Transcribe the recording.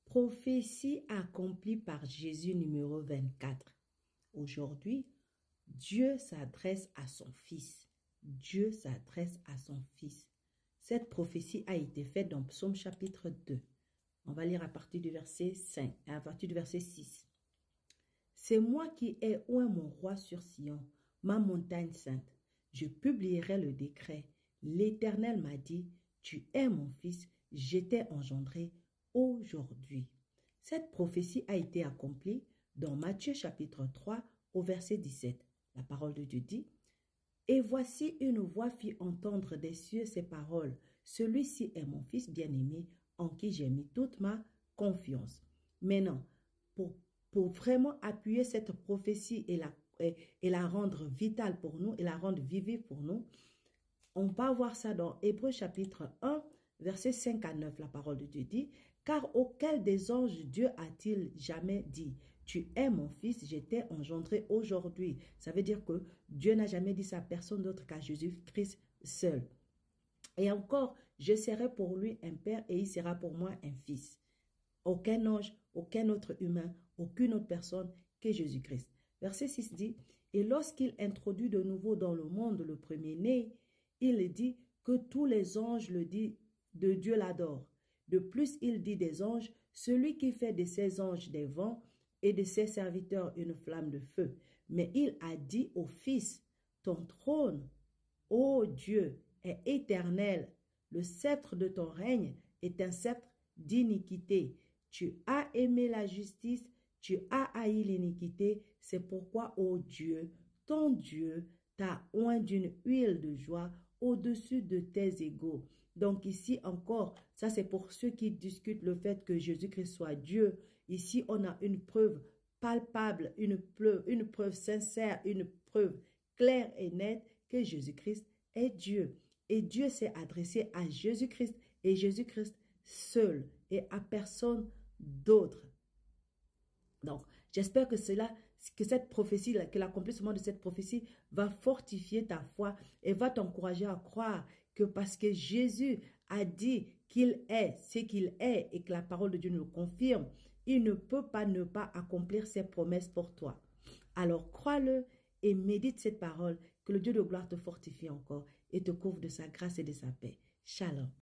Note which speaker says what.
Speaker 1: Prophétie accomplie par Jésus numéro 24. Aujourd'hui, Dieu s'adresse à son Fils. Dieu s'adresse à son Fils. Cette prophétie a été faite dans Psaume chapitre 2. On va lire à partir du verset 5, à partir du verset 6. C'est moi qui ai oint mon roi sur Sion, ma montagne sainte. Je publierai le décret. L'Éternel m'a dit, tu es mon fils, je t'ai engendré aujourd'hui. Cette prophétie a été accomplie dans Matthieu chapitre 3 au verset 17. La parole de Dieu dit, et voici une voix fit entendre des cieux ces paroles. Celui-ci est mon fils bien-aimé en qui j'ai mis toute ma confiance. Maintenant, pour vraiment appuyer cette prophétie et la rendre vitale pour nous et la rendre vivible pour nous, on va voir ça dans Hébreux chapitre 1, verset 5 à 9. La parole de Dieu dit, car auquel des anges Dieu a-t-il jamais dit, tu es mon fils, je t'ai engendré aujourd'hui. Ça veut dire que Dieu n'a jamais dit ça à personne d'autre qu'à Jésus-Christ seul. Et encore, je serai pour lui un père et il sera pour moi un fils. Aucun ange, aucun autre humain, aucune autre personne que Jésus-Christ. Verset 6 dit, et lorsqu'il introduit de nouveau dans le monde le premier-né, il dit que tous les anges le disent de Dieu l'adorent. De plus, il dit des anges, celui qui fait de ses anges des vents et de ses serviteurs une flamme de feu. Mais il a dit au Fils, ton trône, ô Dieu, est éternel. Le sceptre de ton règne est un sceptre d'iniquité. Tu as aimé la justice, tu as haï l'iniquité. C'est pourquoi, ô Dieu, ton Dieu, t'a oint d'une huile de joie au-dessus de tes égaux. Donc ici encore, ça c'est pour ceux qui discutent le fait que Jésus-Christ soit Dieu. Ici, on a une preuve palpable, une preuve sincère, une preuve claire et nette que Jésus-Christ est Dieu. Et Dieu s'est adressé à Jésus-Christ et Jésus-Christ seul et à personne d'autre. Donc, j'espère que cette prophétie, que l'accomplissement de cette prophétie va fortifier ta foi et va t'encourager à croire que parce que Jésus a dit qu'il est ce qu'il est et que la parole de Dieu nous le confirme, il ne peut pas ne pas accomplir ses promesses pour toi. Alors, crois-le et médite cette parole, que le Dieu de gloire te fortifie encore et te couvre de sa grâce et de sa paix. Shalom.